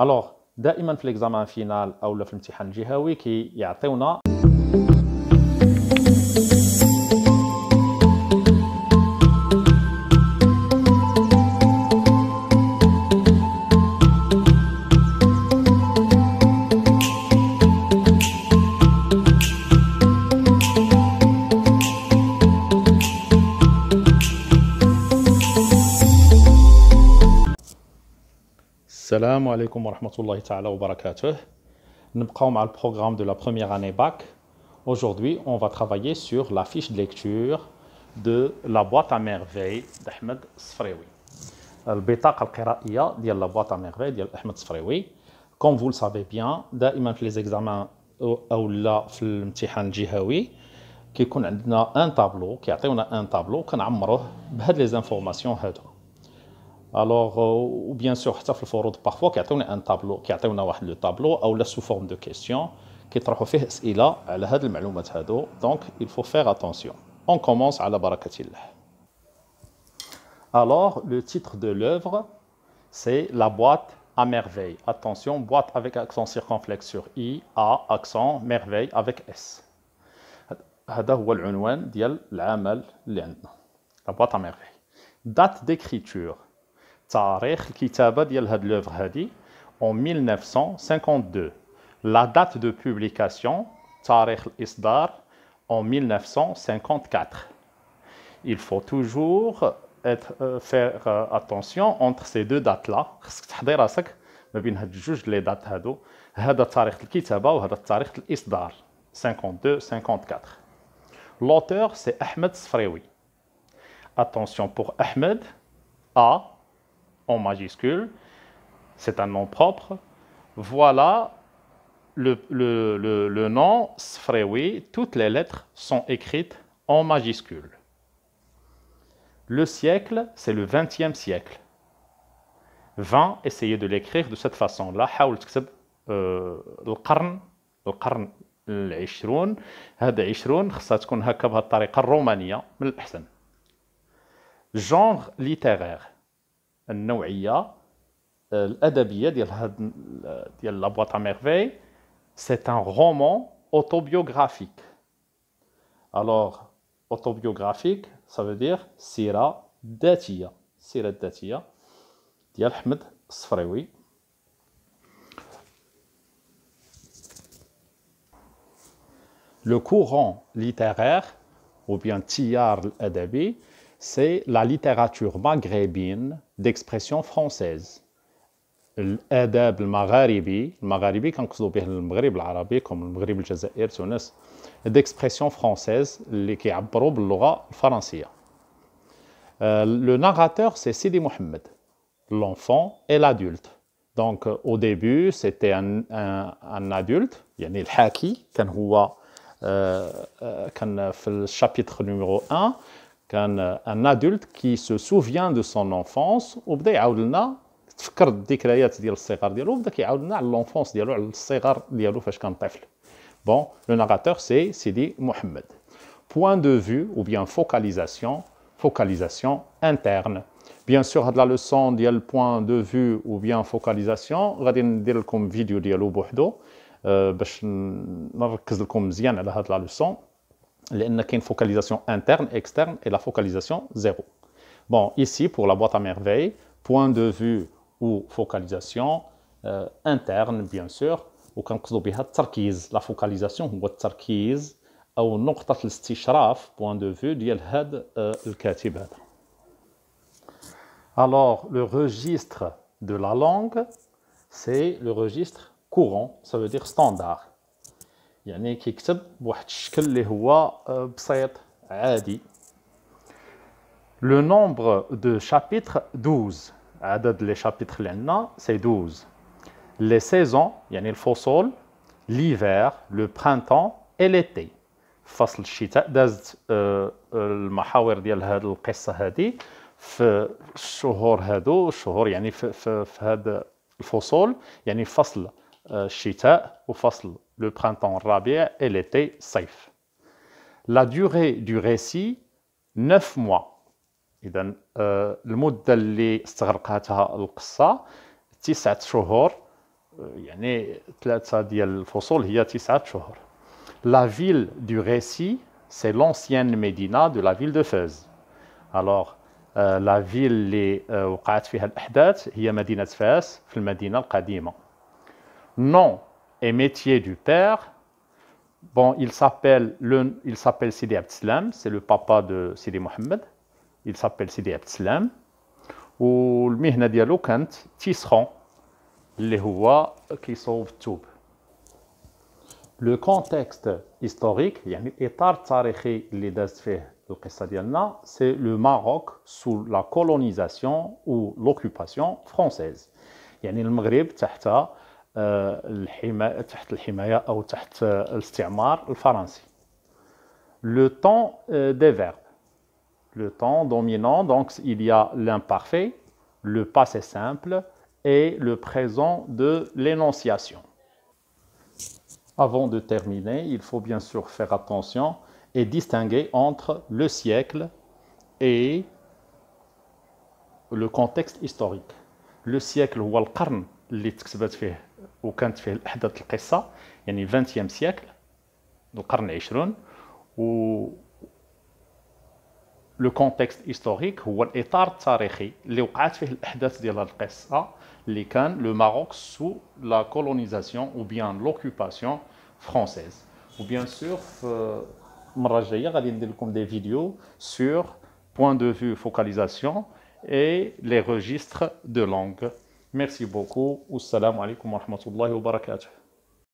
الوغ دائما في ليكزامان فينال او في الامتحان الجهوي كيعطيونا Salam alaikum wa rahmatullahi ta'ala wa barakatuh. Nous sommes le programme de la première année bac. Aujourd'hui, on va travailler sur la fiche de lecture de la boîte à merveilles d'Ahmed Sfraoui. البطاقة القرائية ديال la boîte à merveilles ديال أحمد صفراوي. Comme vous le savez bien, دائما في les examens أو لا في الامتحان الجهوي كيكون عندنا un tableau كيعطيونا un tableau كنعمروه بهاد les informations هادو. Alors, ou bien sûr, parfois, كيعطيونا un tableau, كيعطيونا واحد le tableau, ou là sous forme de questions, كيطرحوا فيه أسئلة على هاد المعلومات هادو. Donc, il faut faire attention. On commence على بركة الله. Alors, le titre de l'œuvre, c'est La boîte à merveille. Attention, boîte avec accent circonflexe sur I, A, accent, merveille avec S. هذا هو العنوان ديال العمل اللي عندنا. La boîte à merveille. Date d'écriture. تاريخ الكتابة ديال هاد l'œuvre هادي en 1952. La date de publication تاريخ الإصدار en 1954. Il faut toujours faire attention entre ces deux dates-là. خصك تحضي راسك ما بين هاد جوج لي دات هادو. هذا تاريخ الكتابة وهذا تاريخ الإصدار 52-54. L'auteur c'est Ahmed Sfraoui. Attention pour Ahmed, A en majuscule, c'est un nom propre. Voilà le nom Sfraoui, toutes les lettres sont écrites en majuscule. Le siècle, c'est le 20e siècle. 20, essayez de l'écrire de cette façon-là. حاول تكتب القرن العشرون. هذا 20 خصها تكون هكا بهذه الطريقة الرومانية من الأحسن. Genre littéraire. النوعية الأدبية ديال la boîte à merveilles, c'est un roman autobiographique. Alors, autobiographique, ça veut dire سيرة ذاتية. السيرة الذاتية ديال أحمد الصفراوي. Le courant littéraire, ou bien tiyar الأدبي, c'est la littérature maghrébine d'expression française. الأدب المغاربي كنقصدوا به المغرب العربي كم المغرب الجزائر تونس d'expression française اللي كيعبروا باللغة الفرنسية. Le narrateur c'est Sidi Mohamed, l'enfant et l'adulte. Donc au début c'était un adulte يعني الحاكي كان هو كان في الشابيتر numéro 1 كان un adulte qui se souvient de son enfance وبدا يعاود لنا تفكر الذكريات ديال الصغر ديالو وبدا كيعاود لنا على l'enfance ديالو على الصغر ديالو فاش كان طفل. Bon, le narrateur c'est Sidi Mohamed. Point de vue ou bien focalisation interne. Bien sûr هاد la leçon ديال point de vue ou bien focalisation غادي ندير لكم فيديو ديالو بوحدو باش نركز لكم مزيان على هاد la leçon. لأن كاين focalisation interne, externe et la focalisation zéro. Bon, ici pour la boîte à merveilles, point de vue ou focalisation interne bien sûr, وكنقصدوا بها التركيز. La focalisation هو التركيز أو نقطة الاستشراف point de vue ديال هاد الكاتب هذا. Alors, le registre de la langue, c'est le registre courant, ça veut dire standard. يعني كيكتب بواحد الشكل اللي هو بسيط عادي. Le nombre de chapitres 12. عدد les chapitres اللي عندنا c'est 12. Les saisons يعني الفصول l'hiver, le printemps et l'été. فصل الشتاء دازت المحاور ديال هذه القصة هذه في الشهور هادو. الشهور يعني في هذا الفصول يعني فصل الشتاء وفصل le printemps الربيع et l'été الصيف. La durée du récit 9 mois. إذا المدة اللي استغرقتها القصة 9 شهور. يعني 3 ديال الفصول هي 9 شهور. La ville du récit, c'est l'ancienne Médina de la ville de Fès. Alors, la ville اللي وقعت فيها الأحداث هي مدينة فاس في المدينة القديمة. Nom et métier du père. Bon, il s'appelle Sidi Abd Salam, c'est le papa de Sidi Mohammed. Il s'appelle Sidi Abd Salam. والمهنة ديالو كانت تيسخون اللي هو كيصوب الثوب. لو كونتكست هيستوريك يعني الاطار التاريخي اللي دازت فيه القصه ديالنا سي لو ماروك سو لا كولونيزاسيون او لوكوباسيون فرونسيز، يعني المغرب تحت الحمايه او تحت الاستعمار الفرنسي. Le temps des verbes. Le temps dominant, donc il y a l'imparfait, le passé simple et le présent de l'énonciation. Avant de terminer, il faut bien sûr faire attention et distinguer entre le siècle et le contexte historique. Le siècle هو القرن اللي تكتبت فيه وكانت فيه الأحداث القصة، يعني 20e siècle، القرن العشرون. و لو كونتكست هيستوريك هو الاطار التاريخي اللي وقعت فيه الاحداث ديال القصه اللي كان لو ماروك سو لا كولونيزاسيون او بيان لوكوباسيون فرونسيز. وبيان سور في المره الجايه غادي ندير لكم دي فيديو سور بوين دو فيو فوكاليزاسيون اي لي ريجستر دو لانغ. ميرسي بوكو والسلام عليكم ورحمه الله وبركاته.